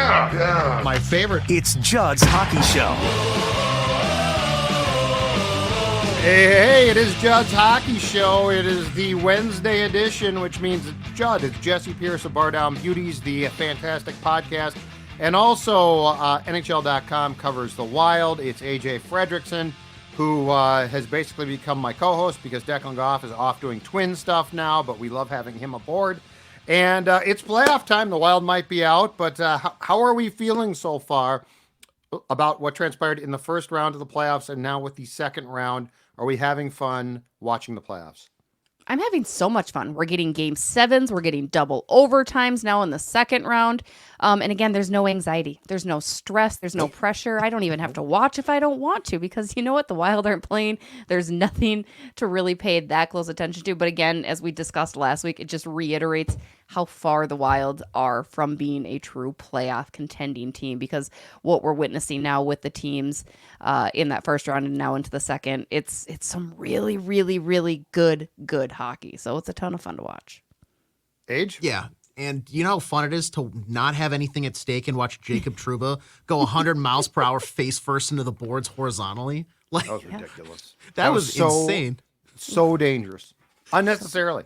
My favorite. It's Judd's Hockey Show. Hey, it is Judd's Hockey Show. It is the Wednesday edition, which means it's Judd. It's Jessi Pierce of Bardown, Beauties, the fantastic podcast. And also, NHL.com covers the Wild. It's AJ Fredrickson, who has basically become my co-host because Declan Goff is off doing twin stuff now, but we love having him aboard. And it's playoff time. The Wild might be out, but how are we feeling so far about what transpired in the first round of the playoffs and now with the second round? Are we having fun watching the playoffs? I'm having so much fun. We're getting game sevens. We're getting double overtimes now in the second round. And again, there's no anxiety. There's no stress. There's no pressure. I don't even have to watch if I don't want to because you know what? The Wild aren't playing. There's nothing to really pay that close attention to. But again, as we discussed last week, it just reiterates how far the Wild are from being a true playoff contending team because what we're witnessing now with the teams in that first round and now into the second, it's some really, really, really good hockey. So it's a ton of fun to watch. Age? Yeah. And you know how fun it is to not have anything at stake and watch Jacob Trouba go 100 miles per hour face first into the boards horizontally? Like, that was ridiculous. That was insane. So dangerous. Unnecessarily.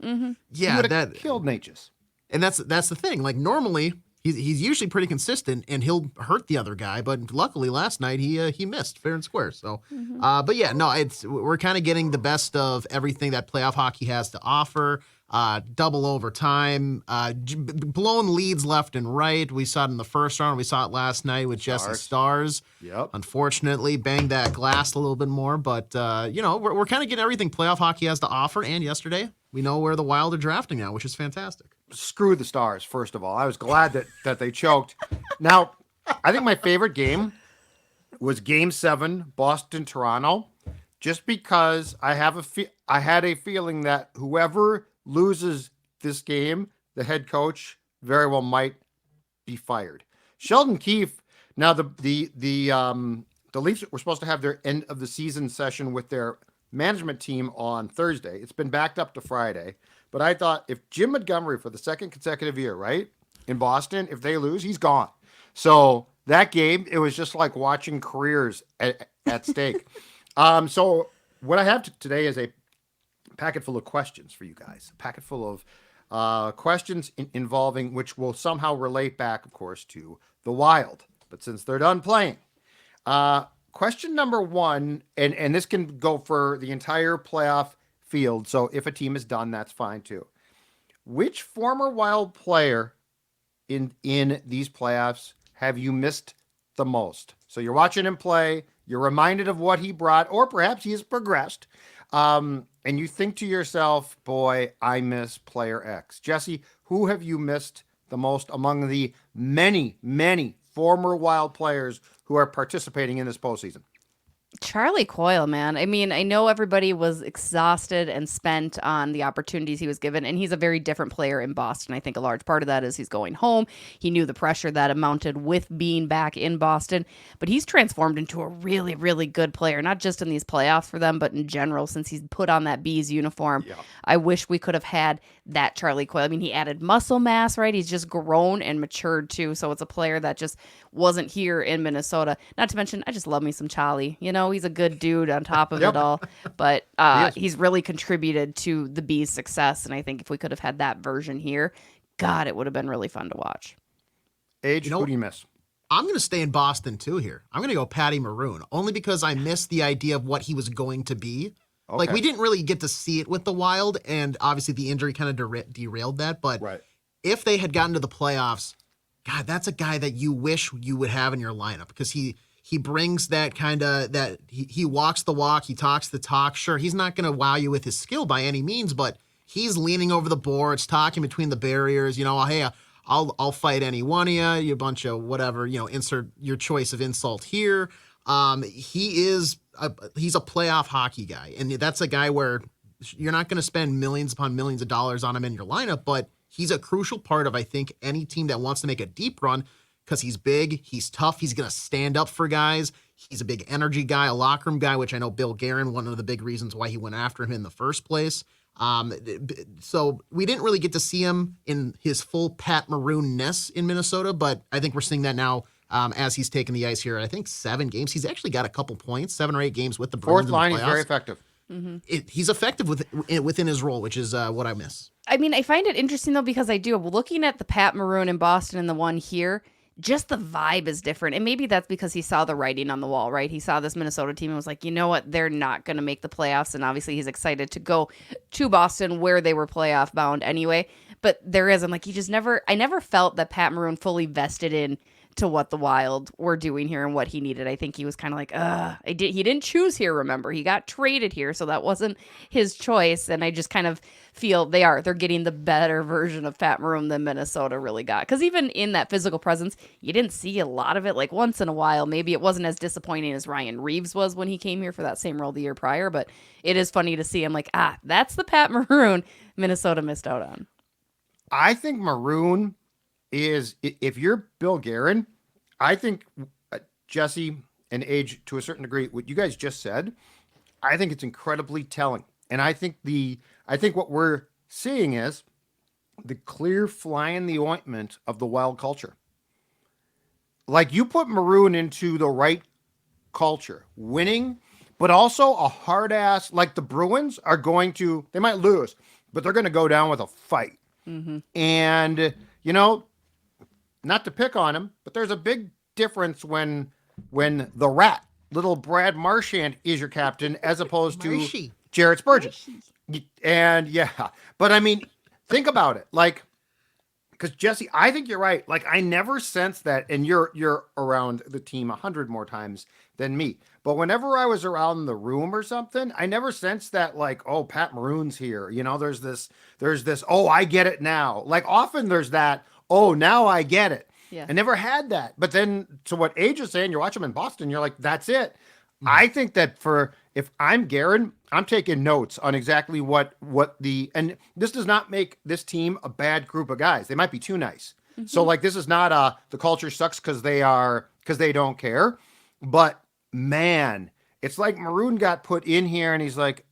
Mm-hmm. Yeah, that killed Natchez. And that's the thing. Like normally he's usually pretty consistent and he'll hurt the other guy, but luckily last night he missed fair and square. So, but yeah, no, we're kind of getting the best of everything that playoff hockey has to offer. Double overtime, blown leads left and right. We saw it in the first round. We saw it last night with Jessi Stars. Yep. Unfortunately, banged that glass a little bit more, but we're kind of getting everything playoff hockey has to offer. And yesterday, we know where the Wild are drafting now, which is fantastic. Screw the Stars, first of all. I was glad that they choked. Now, I think my favorite game was Game 7, Boston-Toronto, just because I had a feeling that whoever loses this game, the head coach very well might be fired. Sheldon Keefe. Now the Leafs were supposed to have their end of the season session with their management team on Thursday. It's been backed up to Friday. But I thought if Jim Montgomery for the second consecutive year, right, in Boston, if they lose, he's gone. So that game, it was just like watching careers at stake. So what I have today is a packet full of questions for you guys. A packet full of questions involving which will somehow relate back, of course, to the Wild. But since they're done playing, question number one, and this can go for the entire playoff field. So if a team is done, that's fine too. Which former Wild player in these playoffs have you missed the most? So you're watching him play, you're reminded of what he brought, or perhaps he has progressed. And you think to yourself, boy, I miss player X. Jessi, who have you missed the most among the many, many former Wild players who are participating in this postseason? Charlie Coyle, man. I mean, I know everybody was exhausted and spent on the opportunities he was given, and he's a very different player in Boston. I think a large part of that is he's going home. He knew the pressure that amounted with being back in Boston, but he's transformed into a really, really good player, not just in these playoffs for them, but in general, since he's put on that Bees uniform. Yeah. I wish we could have had that Charlie Coyle. I mean, he added muscle mass, right? He's just grown and matured too, so it's a player that just wasn't here in Minnesota. Not to mention, I just love me some Charlie. You know, he's a good dude on top of it all, but he's really contributed to the Bees' success, and I think if we could have had that version here, God, it would have been really fun to watch. Age, who do you miss? I'm going to stay in Boston too here. I'm going to go Patty Maroon, only because I missed the idea of what he was going to be. Okay. Like, we didn't really get to see it with the Wild, and obviously the injury kind of derailed that, but if they had gotten to the playoffs, God, that's a guy that you wish you would have in your lineup because he brings that kind of that he walks the walk, he talks the talk. Sure, he's not going to wow you with his skill by any means, but he's leaning over the boards, talking between the barriers. You know, hey, I'll fight any one of you. You bunch of whatever. You know, insert your choice of insult here. He's a playoff hockey guy, and that's a guy where you're not going to spend millions upon millions of dollars on him in your lineup, but he's a crucial part of, I think, any team that wants to make a deep run because he's big, he's tough, he's going to stand up for guys. He's a big energy guy, a locker room guy, which I know Bill Guerin, one of the big reasons why he went after him in the first place. So we didn't really get to see him in his full Pat Maroon-ness in Minnesota, but I think we're seeing that now as he's taken the ice here. I think 7 games. He's actually got a couple points, 7 or 8 games with the Bruins. Fourth line, in the he's very playoffs. effective. He's effective within his role, which is what I miss. I mean, I find it interesting though because I do looking at the Pat Maroon in Boston and the one here, just the vibe is different. And maybe that's because he saw the writing on the wall, right? He saw this Minnesota team and was like, you know what? They're not going to make the playoffs. And obviously he's excited to go to Boston where they were playoff bound anyway. But there is, I'm like, I never felt that Pat Maroon fully vested in to what the Wild were doing here and what he needed. I think he was kind of like, he didn't choose here, remember. He got traded here, so that wasn't his choice. And I just kind of feel they're getting the better version of Pat Maroon than Minnesota really got. Because even in that physical presence, you didn't see a lot of it. Like once in a while, maybe it wasn't as disappointing as Ryan Reeves was when he came here for that same role the year prior, but it is funny to see him like, that's the Pat Maroon Minnesota missed out on. I think Maroon is, if you're Bill Guerin, I think Jessi and AJ, to a certain degree, what you guys just said, I think it's incredibly telling. And I think what we're seeing is the clear fly in the ointment of the Wild culture. Like you put Maroon into the right culture, winning, but also a hard ass, like the Bruins are they might lose, but they're going to go down with a fight. Mm-hmm. And, not to pick on him, but there's a big difference when the rat, little Brad Marchand, is your captain as opposed to Jared Spurgeon. And but I mean, think about it. Like, because Jessi, I think you're right. Like, I never sense that, and you're around the team 100 more times than me. But whenever I was around the room or something, I never sensed that, like, oh, Pat Maroon's here. There's this, oh, I get it now. Like, often there's that, oh, now I get it. Yeah. I never had that. But then to what AJ is saying, you watch him in Boston, you're like, that's it. Mm-hmm. I think that if I'm Guerin, I'm taking notes on exactly and this does not make this team a bad group of guys. They might be too nice. Mm-hmm. So like, this is not the culture sucks because they don't care. But man, it's like Maroon got put in here and he's like,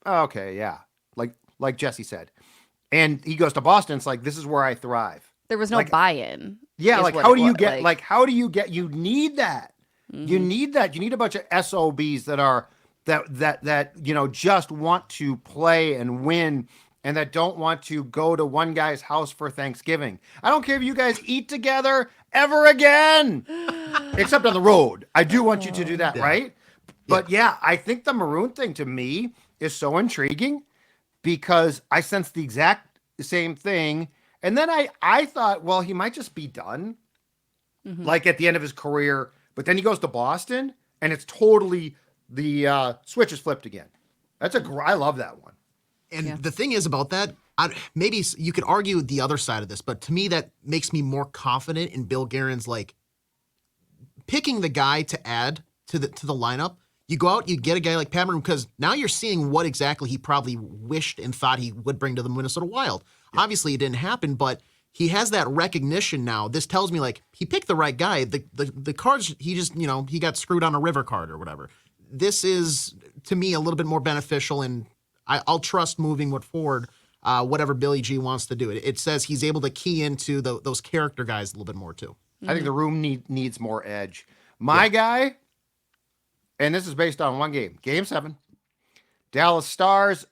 oh, okay, yeah. Like Jessi said. And he goes to Boston. It's like, this is where I thrive. There was no buy-in. Yeah. Like, how do you get, you need that. Mm-hmm. You need that. You need a bunch of SOBs that just want to play and win and that don't want to go to one guy's house for Thanksgiving. I don't care if you guys eat together ever again, except on the road. I do want you to do that, right? But I think the Maroon thing to me is so intriguing because I sense the exact same thing. And then I thought, well, he might just be done, like at the end of his career. But then he goes to Boston, and it's totally the switch is flipped again. I love that one. And the thing is about that, maybe you could argue the other side of this, but to me that makes me more confident in Bill Guerin's like picking the guy to add to the lineup. You go out, you get a guy like Pat Maroon because now you're seeing what exactly he probably wished and thought he would bring to the Minnesota Wild. Yeah. Obviously, it didn't happen, but he has that recognition now. This tells me like he picked the right guy. The cards he just he got screwed on a river card or whatever. This is to me a little bit more beneficial, and I'll trust moving forward. Whatever Billy G wants to do. It says he's able to key into those character guys a little bit more too. I think the room needs more edge. My guy, and this is based on one game, Game 7, Dallas Stars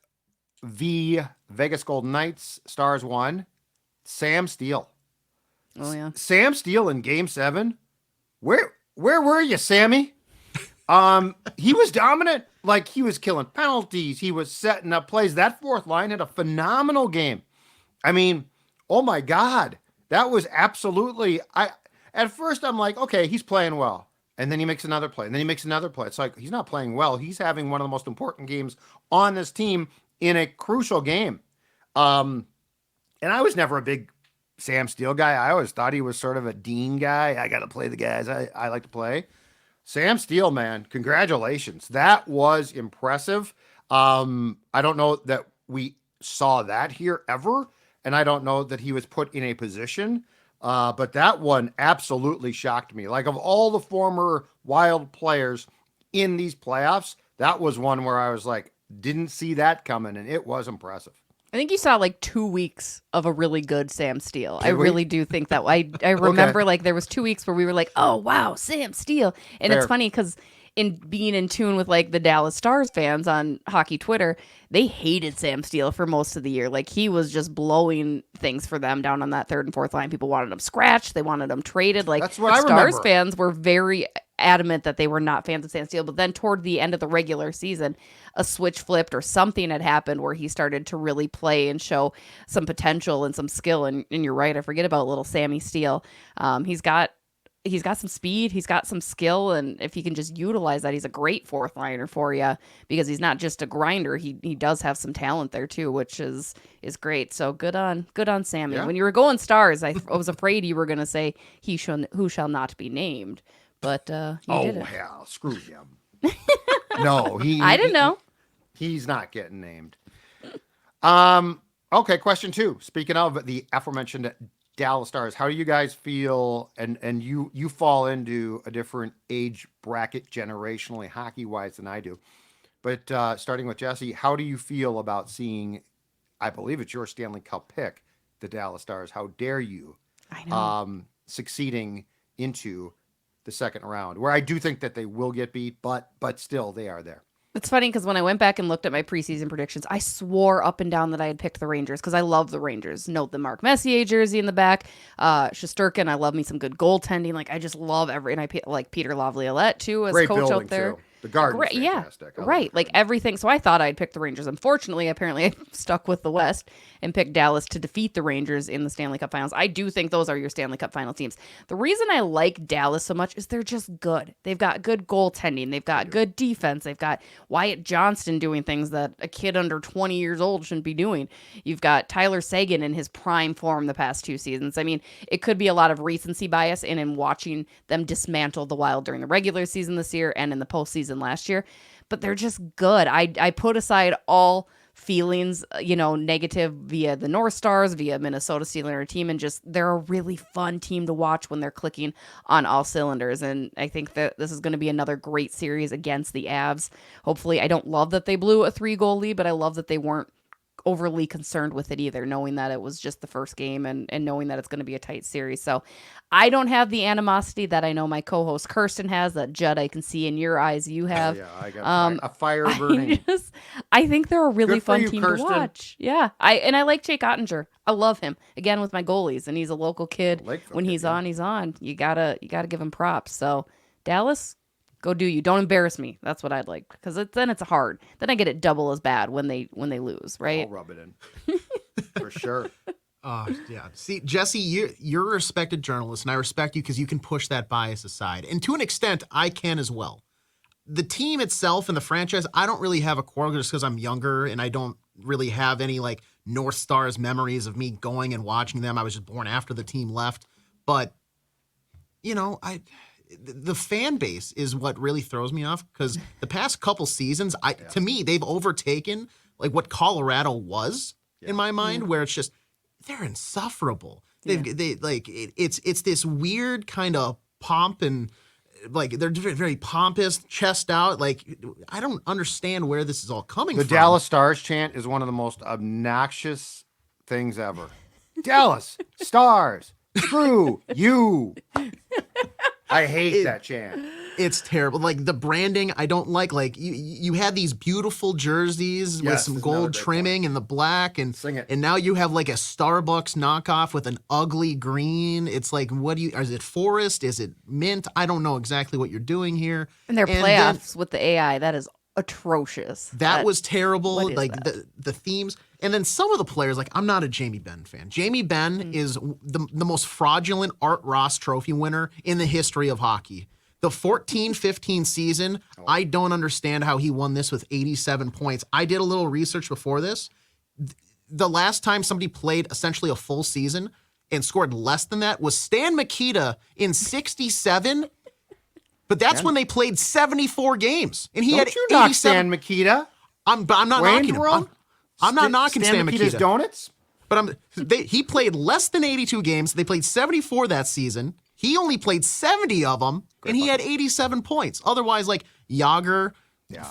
v. Vegas Golden Knights. Stars won. Sam Steele. Oh yeah, Sam Steele in Game 7. Where were you, Sammy? He was dominant. Like, he was killing penalties. He was setting up plays. That fourth line had a phenomenal game. I mean, oh my God. That was absolutely, at first I'm like, okay, he's playing well. And then he makes another play. And then he makes another play. It's like, he's not playing well. He's having one of the most important games on this team in a crucial game. And I was never a big Sam Steele guy. I always thought he was sort of a Dean guy. I got to play the guys I like to play. Sam Steele, man, congratulations. That was impressive. I don't know that we saw that here ever, and I don't know that he was put in a position, but that one absolutely shocked me. Like, of all the former Wild players in these playoffs, that was one where I was like, didn't see that coming, and it was impressive. I think you saw like 2 weeks of a really good Sam Steele. I Did we? really do think that. I remember like there was 2 weeks where we were like, oh wow, Sam Steele. And Fair. it's funny because in being in tune with like the Dallas Stars fans on hockey Twitter, they hated Sam Steele for most of the year. Like he was just blowing things for them down on that third and fourth line. People wanted him scratched. They wanted him traded. Like That's what I Stars remember. fans were very adamant that they were not fans of Sam Steele. But then toward the end of the regular season, a switch flipped or something had happened where he started to really play and show some potential and some skill. And you're right, I forget about little Sammy Steele. He's got some speed, he's got some skill, and if he can just utilize that, he's a great fourth liner for you because he's not just a grinder. He does have some talent there too, which is great. So good on Sammy. Yeah. When you were going Stars, I was afraid you were going to say who shall not be named, but you did it. Hell, screw him. No, I didn't know. He's not getting named. Okay, question 2. Speaking of the aforementioned Dallas Stars, how do you guys feel? And you fall into a different age bracket generationally, hockey wise, than I do. But starting with Jessi, how do you feel about seeing? I believe it's your Stanley Cup pick, the Dallas Stars. How dare you? I know. Succeeding into the second round, where I do think that they will get beat, but still they are there. It's funny because when I went back and looked at my preseason predictions, I swore up and down that I had picked the Rangers because I love the Rangers. Note the Mark Messier jersey in the back. Shesterkin, I love me some good goaltending. Like I just love and I like Peter Laviolette too as Great coach building out there. too. The garden's fantastic. I love Like it. everything. So I thought I'd pick the Rangers. Unfortunately, apparently I stuck with the West and picked Dallas to defeat the Rangers in the Stanley Cup Finals. I do think those are your Stanley Cup Final teams. The reason I like Dallas so much is they're just good. They've got good goaltending. They've got good defense. They've got Wyatt Johnston doing things that a kid under 20 years old shouldn't be doing. You've got Tyler Seguin in his prime form the past 2 seasons. I mean, it could be a lot of recency bias in watching them dismantle the Wild during the regular season this year and in the postseason last year. But they're just good. I put aside all feelings, negative via the North Stars, via Minnesota stealing our team, and just they're a really fun team to watch when they're clicking on all cylinders. And I think that this is going to be another great series against the Avs. Hopefully, I don't love that they blew a 3-goal lead, but I love that they weren't overly concerned with it either, knowing that it was just the first game and knowing that it's going to be a tight series. So I don't have the animosity that I know my co-host Kirsten has, that Judd, I can see in your eyes you have. Yeah, I got a fire burning. I think they're a really Good for fun you, team Kirsten. to watch. Yeah. I like Jake Ottinger. I love him. Again, with my goalies, and he's a local kid. Lakeville When kid, he's yeah. on, he's on. You gotta give him props. So Dallas, go do you. Don't embarrass me. That's what I'd like, because then it's hard. Then I get it double as bad when they lose, right? I'll rub it in. For sure. Yeah. See, Jessi, you're a respected journalist, and I respect you because you can push that bias aside. And to an extent, I can as well. The team itself and the franchise, I don't really have a quarrel just because I'm younger and I don't really have any like North Stars memories of me going and watching them. I was just born after the team left. But, the fan base is what really throws me off, because the past couple seasons, to me, they've overtaken like what Colorado was in my mind, where it's just they're insufferable. It's this weird kind of pomp, and like they're very, very pompous, chest out. Like I don't understand where this is all coming The from. Dallas Stars chant is one of the most obnoxious things ever. Dallas Stars, screw you. I hate that chant. It's terrible. Like the branding, I don't like. Like you had these beautiful jerseys with Yes, some that's another gold great trimming and the black, and Sing it. and now you have like a Starbucks knockoff with an ugly green. It's like, is it forest? Is it mint? I don't know exactly what you're doing here. And their then playoffs with the AI, that is atrocious. That was terrible. what is Like that? the themes, and then some of the players. Like I'm not a Jamie Benn fan. Jamie Benn is the most fraudulent Art Ross Trophy winner in the history of hockey. The 14-15 season, I don't understand how he won this with 87 points. I did a little research before this. The last time somebody played essentially a full season and scored less than that was Stan Mikita in 67. But that's when they played 74 games. And he Don't had you knock 87. Stan Mikita? I'm not Wayne's knocking him. World? I'm not knocking Stan Mikita's Mikita. Donuts? But he played less than 82 games. They played 74 that season. He only played 70 of them, and he had 87 points. Otherwise, like Yager,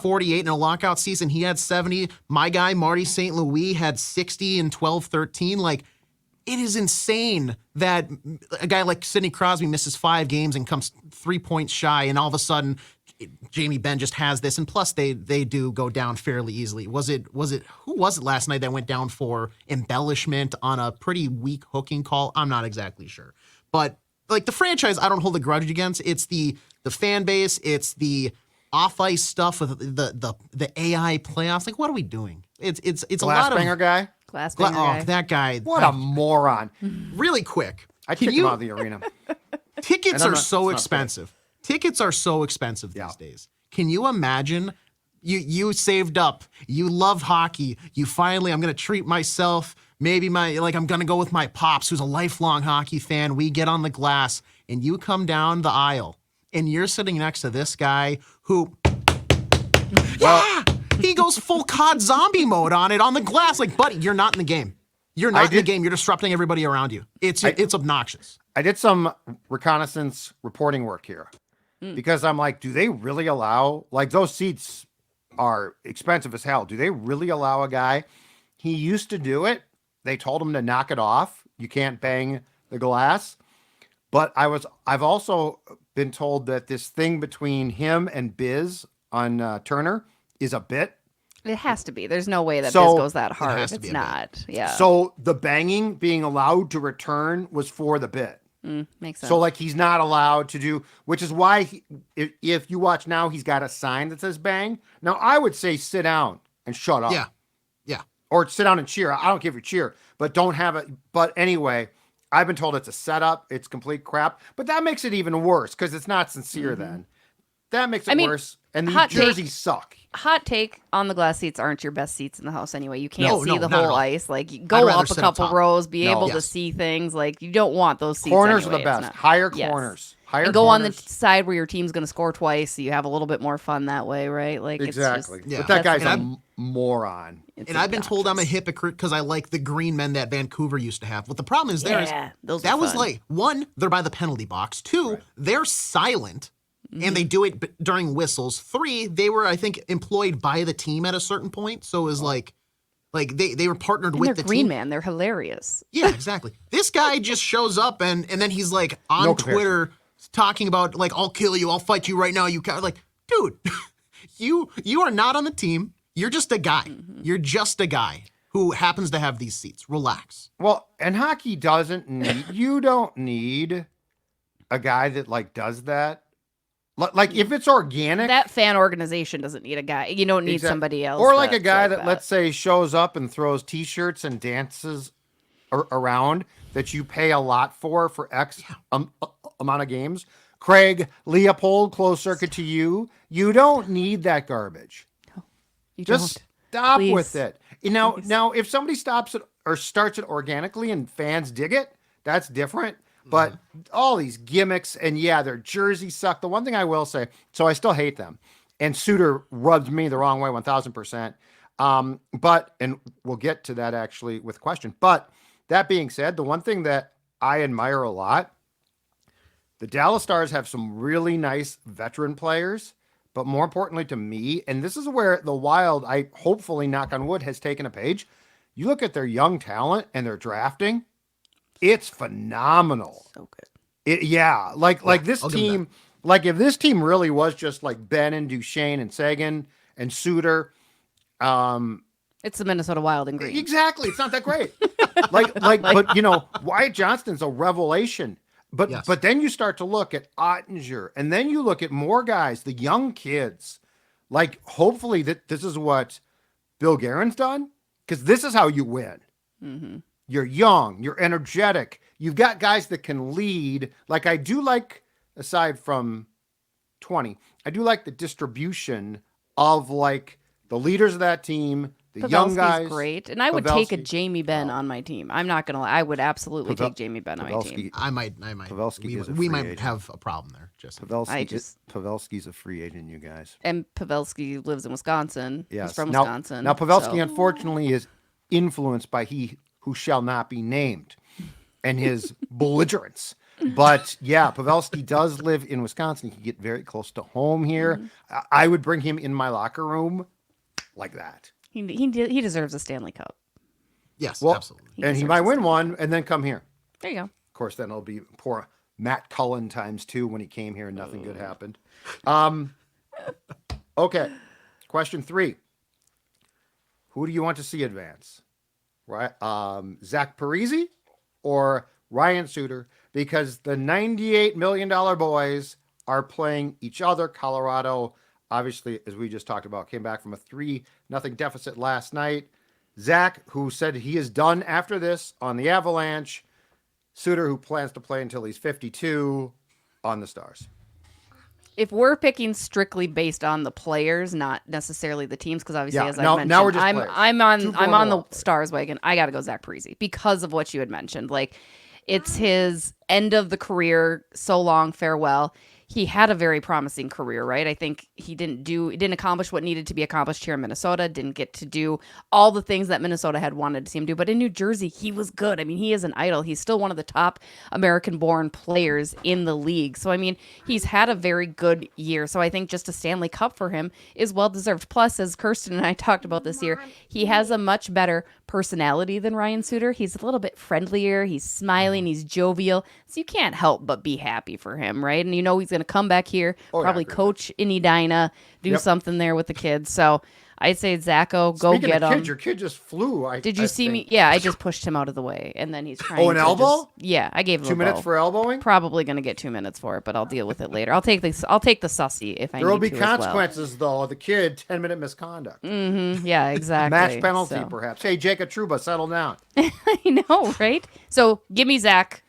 48 in a lockout season. He had 70. My guy, Marty St. Louis, had 60 in 12-13. Like, it is insane that a guy like Sidney Crosby misses 5 games and comes 3 points shy, and all of a sudden Jamie Benn just has this. And plus, they do go down fairly easily. Who was it last night that went down for embellishment on a pretty weak hooking call? I'm not exactly sure. But like the franchise, I don't hold a grudge against. It's the fan base. It's the off-ice stuff with the AI playoffs. Like, what are we doing? It's a lot of Glassbanger guy. Glassbanger guy. that guy. What a moron. Really quick. I kicked him out of the arena. Tickets are so expensive. Tickets are so expensive these days. Can you imagine? You saved up. You love hockey. You finally, I'm going to treat myself. Maybe I'm going to go with my pops, who's a lifelong hockey fan. We get on the glass, and you come down the aisle, and you're sitting next to this guy who, he goes full COD zombie mode on it on the glass. Like, buddy, you're not in the game. You're not in the game. You're disrupting everybody around you. It's obnoxious. I did some reconnaissance reporting work here because I'm like, do they really allow, like, those seats are expensive as hell. Do they really allow a guy? He used to do it. They told him to knock it off. You can't bang the glass. But I've also been told that this thing between him and Biz on Turner is a bit. It has to be. There's no way that Biz So- goes that hard. has to It's be a not. Yeah. So the banging being allowed to return was for the bit. Makes sense. So like he's not allowed to do, which is why if you watch now, he's got a sign that says bang. Now I would say sit down and shut up. Yeah. Or sit down and cheer. I don't care if you cheer, but don't have it. But anyway, I've been told it's a setup. It's complete crap. But that makes it even worse because it's not sincere then. That makes it worse. And the hot take. jerseys suck. Hot take, on the glass seats aren't your best seats in the house anyway. You can't No, see the not at whole all. ice. Like, you I'd go rather up a sit up couple top. rows, be able to Yes. see things. Like, you don't want those seats Corners anyway. are the It's best. not- Higher Yes. corners. Higher And go on the corners. side where your team's going to score twice, so you have a little bit more fun that way, right? Like, Exactly. It's just, Yeah. But that guy's that's- a moron. it's And I've been told I'm a obnoxious. hypocrite because I like the green men that Vancouver used to have. What the problem is Yeah, those that are was fun. like, one, they're by the penalty box. Two, they're silent and they do it during whistles. 3, they were, I think, employed by the team at a certain point. So it was like they were partnered And with they're the green team. man. They're hilarious. Yeah, exactly. This guy just shows up and then he's like on No comparison. Twitter talking about like, I'll kill you, I'll fight you right now. You can't. Like, dude, you are not on the team. You're just a guy. You're just a guy who happens to have these seats. Relax. Well, and hockey doesn't need, you don't need a guy that like does that. Like if it's organic. That fan organization doesn't need a guy. You don't need Exact- somebody else. Or like a that's guy like that, let's say, shows up and throws T-shirts and dances around that you pay a lot for X amount of games. Craig Leopold, closed circuit to you. You don't need that garbage. You Just don't. stop Please. with it. Now, if somebody stops it or starts it organically and fans dig it, that's different. But all these gimmicks and their jerseys suck. The one thing I will say, so I still hate them. And Suter rubs me the wrong way 1,000%. But, and we'll get to that actually with a question. But that being said, the one thing that I admire a lot, the Dallas Stars have some really nice veteran players. But more importantly to me, and this is where the Wild, I hopefully, knock on wood, has taken a page. You look at their young talent and their drafting, it's phenomenal. So good. Like this I'll give them team, like if this team really was just like Ben and Duchesne and Sagan and Suter, It's the Minnesota Wild and green. exactly, it's not that great. But Wyatt Johnston's a revelation. But Yes. but then you start to look at Ottinger, and then you look at more guys, the young kids. Like hopefully this is what Bill Guerin's done, because this is how you win. Mm-hmm. You're young, you're energetic, you've got guys that can lead. Like I do like, aside from 20, I do like the distribution of like the leaders of that team, the young Pavelski's guys. great, and I would take a Pavelski. Jamie Benn on my team. I'm not gonna lie, I would absolutely take Jamie Benn on my team. Pavelski, I might. Pavelski is a We free might agent. have a problem there, Jesse. Pavelski's a free agent, you guys. And Pavelski lives in Wisconsin. Yes. He's from now, Wisconsin. Now Pavelski, so- unfortunately, is influenced by he who shall not be named, and his belligerence. But yeah, Pavelski does live in Wisconsin. He can get very close to home here. I would bring him in my locker room like that. He deserves a Stanley Cup. Yes, Well, absolutely. and he might win one and then come here. There you go. Of course, then it'll be poor Matt Cullen times 2 when he came here and nothing good happened. Okay, question 3. Who do you want to see advance? Right, Zach Parise or Ryan Suter? Because the $98 million boys are playing each other. Colorado, obviously, as we just talked about, came back from a 3-0 deficit last night. Zach, who said he is done after this on the Avalanche. Suter, who plans to play until he's 52 on the Stars. If we're picking strictly based on the players, not necessarily the teams, because obviously, as I mentioned, now we're just players. I'm on the players. Stars wagon. I got to go Zach Parise because of what you had mentioned. Like, it's his end of the career. So long, farewell. He had a very promising career, right? I think he didn't accomplish what needed to be accomplished here in Minnesota, didn't get to do all the things that Minnesota had wanted to see him do. But in New Jersey, he was good. I mean, he is an idol. He's still one of the top American-born players in the league. So, I mean, he's had a very good year. So I think just a Stanley Cup for him is well-deserved. Plus, as Kirsten and I talked about this year, he has a much better personality than Ryan Suter. He's a little bit friendlier. He's smiling. He's jovial. So you can't help but be happy for him, right? And you know he's going to come back here, probably coach in Edina, do something there with the kids. So I'd say, Zacho, go Speaking get of him. kids, your kid just flew. Did you see me? Yeah, I just pushed him out of the way, and then he's trying. Oh, an elbow? Yeah, I gave him 2 minutes bow. for elbowing? Probably going to get 2 minutes for it, but I'll deal with it later. I'll take this. I'll take the sussy if I There will need be to as well. consequences, though. The kid, 10-minute misconduct. Yeah, exactly. Match penalty, So. perhaps. Hey, Jacob Trouba, settle down. I know, right? So give me Zach.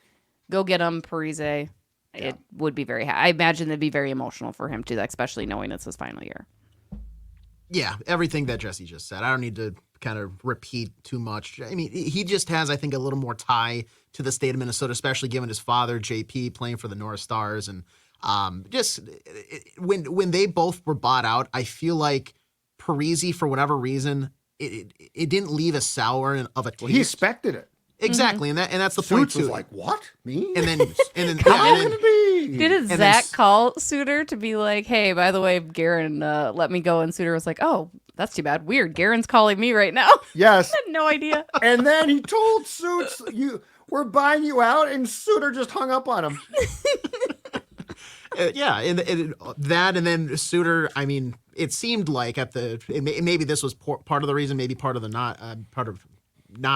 Go get him, Parise. It would be I imagine it'd be very emotional for him too, especially knowing it's his final year. Yeah, everything that Jessi just said. I don't need to kind of repeat too much. I mean, he just has, I think, a little more tie to the state of Minnesota, especially given his father, JP, playing for the North Stars. And when they both were bought out, I feel like Parise, for whatever reason, it didn't leave a sour of a taste. Well, he expected it. Exactly, and that's the point Suits too. was like, what? Me? and then How can it be? Didn't then Zach call Suter to be like, hey, by the way, Garen let me go? And Suter was like, oh, that's too bad. Weird. Garen's calling me right now. Yes. I had no idea. And then he told Suits, we're buying you out, and Suter just hung up on him. Yeah, and that, and then Suter. I mean, it seemed like maybe this was part of the reason, maybe part of not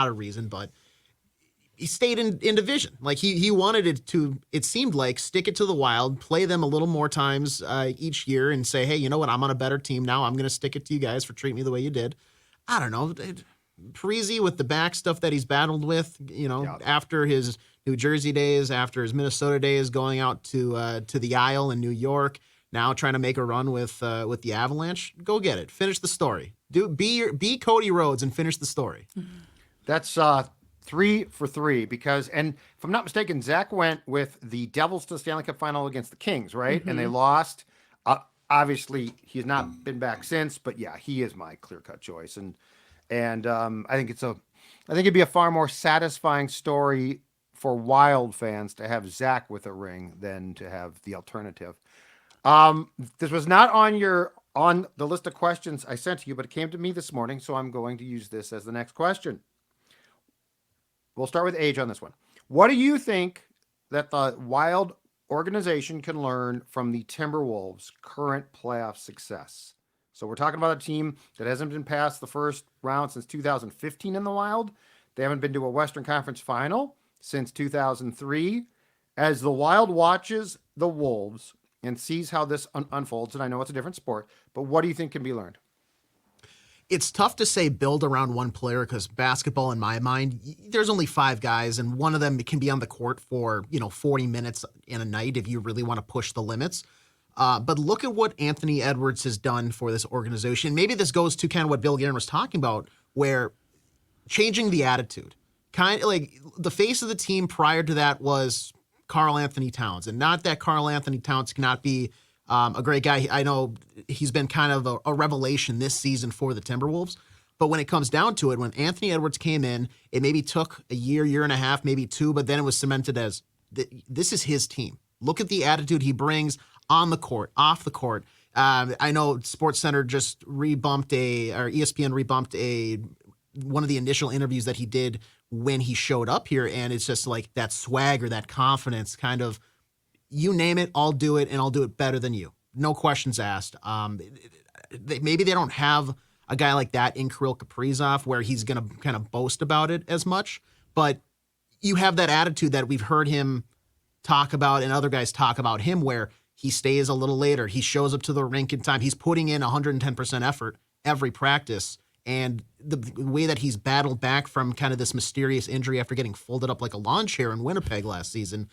a reason, but he stayed in division. Like he wanted it to. It seemed like stick it to the Wild, play them a little more times each year, and say, hey, you know what? I'm on a better team now. I'm going to stick it to you guys for treating me the way you did. I don't know. Parise with the back stuff that he's battled with, after his New Jersey days, after his Minnesota days, going out to the Isle in New York, now trying to make a run with the Avalanche. Go get it. Finish the story. Be Cody Rhodes and finish the story. That's 3 for 3 because, and if I'm not mistaken, Zach went with the Devils to the Stanley Cup final against the Kings, right? And they lost. Obviously, he's not been back since, but yeah, he is my clear-cut choice. And I think it'd be a far more satisfying story for Wild fans to have Zach with a ring than to have the alternative. This was not on the list of questions I sent to you, but it came to me this morning, so I'm going to use this as the next question. We'll start with AJ on this one. What do you think that the Wild organization can learn from the Timberwolves' current playoff success? So we're talking about a team that hasn't been past the first round since 2015 in the Wild. They haven't been to a Western Conference final since 2003. As the Wild watches the Wolves and sees how this unfolds, and I know it's a different sport, but what do you think can be learned? It's tough to say build around one player because basketball, in my mind, there's only 5 guys, and one of them can be on the court for 40 minutes in a night if you really want to push the limits. But look at what Anthony Edwards has done for this organization. Maybe this goes to kind of what Bill Guerin was talking about, where changing the attitude. Kind of like the face of the team prior to that was Karl Anthony Towns, and not that Karl Anthony Towns cannot be a great guy. I know he's been kind of a revelation this season for the Timberwolves. But when it comes down to it, when Anthony Edwards came in, it maybe took a year and a half, maybe 2, but then it was cemented as this is his team. Look at the attitude he brings on the court, off the court. I know SportsCenter just ESPN rebumped one of the initial interviews that he did when he showed up here, and it's just like that swagger, that confidence, kind of, you name it, I'll do it, and I'll do it better than you. No questions asked. Maybe they don't have a guy like that in Kirill Kaprizov where he's going to kind of boast about it as much, but you have that attitude that we've heard him talk about and other guys talk about him, where he stays a little later. He shows up to the rink in time. He's putting in 110% effort every practice. And the way that he's battled back from kind of this mysterious injury after getting folded up like a lawn chair in Winnipeg last season,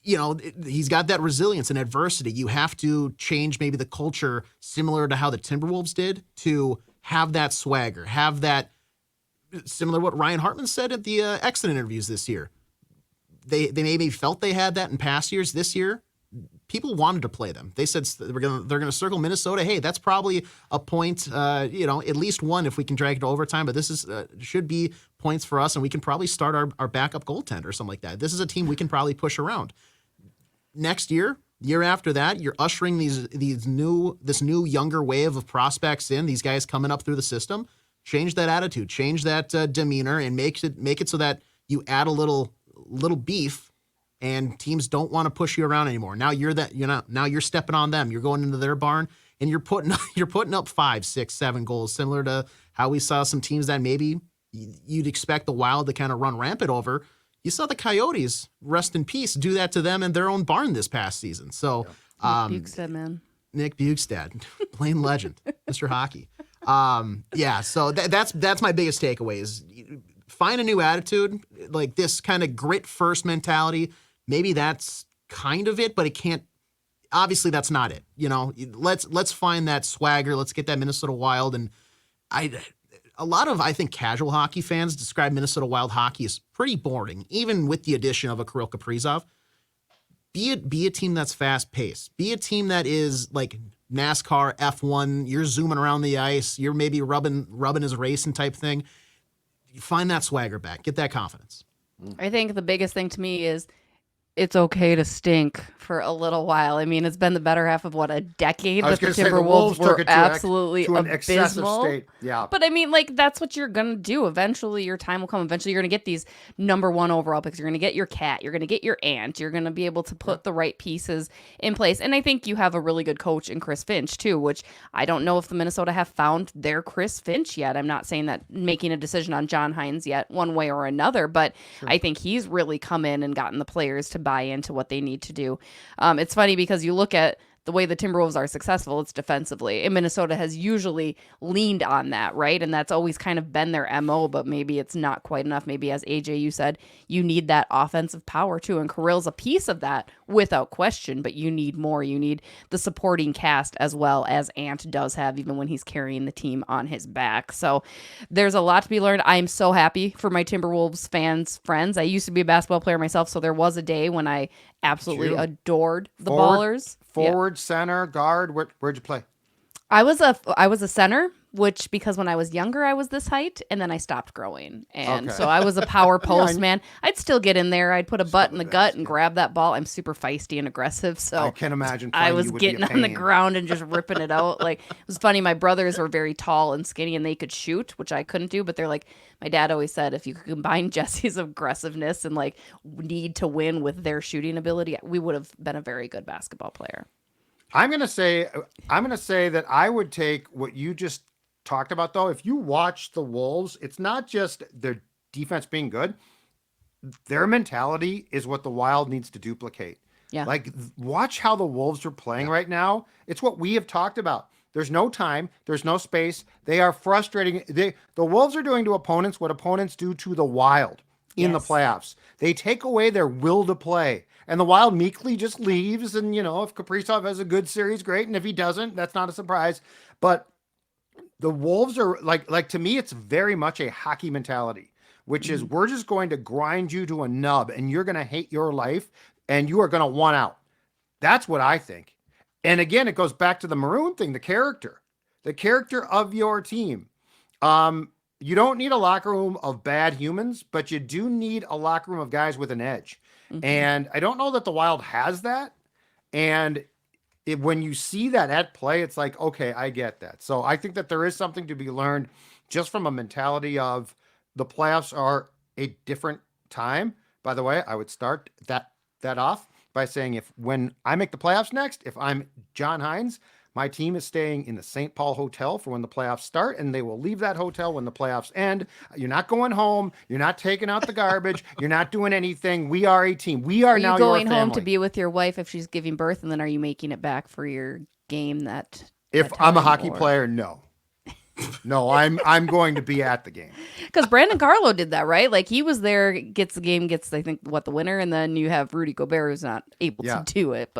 he's got that resilience and adversity. You have to change maybe the culture similar to how the Timberwolves did to have that swagger, have that similar to what Ryan Hartman said at the exit interviews this year. They maybe felt they had that in past years. This year, people wanted to play them. They said they're gonna circle Minnesota. Hey, that's probably a point, at least one if we can drag it to overtime. But this should be points for us, and we can probably start our backup goaltender or something like that. This is a team we can probably push around. Next year after that, you're ushering this new younger wave of prospects in. These guys coming up through the system. Change that attitude, change that demeanor, and make it so that you add a little beef. And teams don't want to push you around anymore. Now now you're stepping on them. You're going into their barn and you're putting up 5, 6, 7 goals, similar to how we saw some teams that maybe you'd expect the Wild to kind of run rampant over. You saw the Coyotes, rest in peace, do that to them in their own barn this past season. So Nick Bukestad, man. Nick Bukestad, plain legend, Mr. Hockey. So that's my biggest takeaway is find a new attitude, like this kind of grit first mentality. Maybe that's kind of it, but it can't. Obviously, that's not it. Let's find that swagger. Let's get that Minnesota Wild. And a lot of, I think, casual hockey fans describe Minnesota Wild hockey as pretty boring, even with the addition of a Kirill Kaprizov. Be a team that's fast paced. Be a team that is like NASCAR F1. You're zooming around the ice. You're maybe rubbing his racing type thing. You find that swagger back. Get that confidence. I think the biggest thing to me is it's okay to stink for a little while. I mean, it's been the better half of a decade that the Timberwolves were absolutely to an excessive abysmal. state. Yeah. But I mean, that's what you're going to do. Eventually your time will come. Eventually you're going to get these number 1 overall picks. You're going to get your cat. You're going to get your aunt. You're going to be able to put the right pieces in place. And I think you have a really good coach in Chris Finch too, which I don't know if the Minnesota have found their Chris Finch yet. I'm not saying that making a decision on John Hines yet one way or another, but I think he's really come in and gotten the players to buy into what they need to do. It's funny because you look at the way the Timberwolves are successful, it's defensively. And Minnesota has usually leaned on that, right? And that's always kind of been their MO, but maybe it's not quite enough. Maybe, as AJ, you said, you need that offensive power too. And Kirill's a piece of that without question, but you need more. You need the supporting cast as well as Ant does have, even when he's carrying the team on his back. So there's a lot to be learned. I'm so happy for my Timberwolves friends. I used to be a basketball player myself, so there was a day when I absolutely adored the Ballers. Forward, center, guard. Where'd you play? I was a center, which because when I was younger I was this height, and then I stopped growing, and so I was a power post man. I'd still get in there. I'd put a butt in the gut and grab that ball. I'm super feisty and aggressive, so I can imagine. I was getting on the ground and just ripping it out. Like, it was funny. My brothers were very tall and skinny, and they could shoot, which I couldn't do. But they're like, my dad always said, if you could combine Jessi's aggressiveness and need to win with their shooting ability, we would have been a very good basketball player. I'm gonna say that I would take what you just talked about, though. If you watch the Wolves, it's not just their defense being good. Their mentality is what the Wild needs to duplicate. Yeah. Watch how the Wolves are playing right now. It's what we have talked about. There's no time. There's no space. They are frustrating. The Wolves are doing to opponents what opponents do to the Wild in the playoffs. They take away their will to play. And the Wild meekly just leaves. And, if Kaprizov has a good series, great. And if he doesn't, that's not a surprise. But the Wolves are to me, it's very much a hockey mentality, which is we're just going to grind you to a nub and you're going to hate your life and you are going to want out. That's what I think. And again, it goes back to the Maroon thing, the character of your team. You don't need a locker room of bad humans, but you do need a locker room of guys with an edge. And I don't know that the Wild has that. And when you see that at play, it's like, okay, I get that. So I think that there is something to be learned just from a mentality of the playoffs are a different time. By the way, I would start that off by saying when I make the playoffs next, if I'm John Hines, my team is staying in the St. Paul Hotel for when the playoffs start, and they will leave that hotel when the playoffs end. You're not going home. You're not taking out the garbage. You're not doing anything. We are a team. We are now your family. Are you going home to be with your wife if she's giving birth, and then are you making it back for your game If I'm a hockey player, no. No, I'm going to be at the game. Because Brandon Carlo did that, right? Like he was there, gets the game, gets I think the winner, and then you have Rudy Gobert who's not able to do it,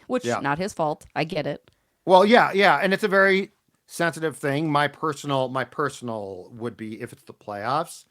which not his fault. I get it. Well, yeah, and it's a very sensitive thing. My personal would be if it's the playoffs,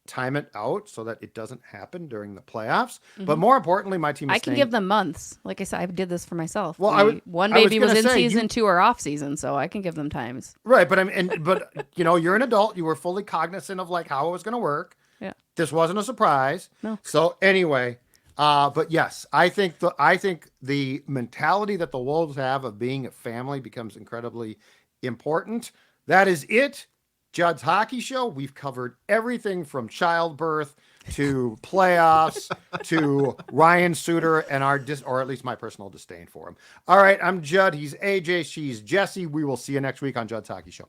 time it out so that it doesn't happen during the playoffs. But more importantly, my team is I can give them months. Like I said, I did this for myself. Well, one baby was in season, two or off season, so I can give them times. Right, but you're an adult. You were fully cognizant of like how it was going to work. Yeah, this wasn't a surprise. No. So anyway. But yes, I think the mentality that the Wolves have of being a family becomes incredibly important. That is it. Judd's Hockey Show. We've covered everything from childbirth to playoffs to Ryan Suter and or at least my personal disdain for him. All right, I'm Judd. He's AJ. She's Jessi. We will see you next week on Judd's Hockey Show.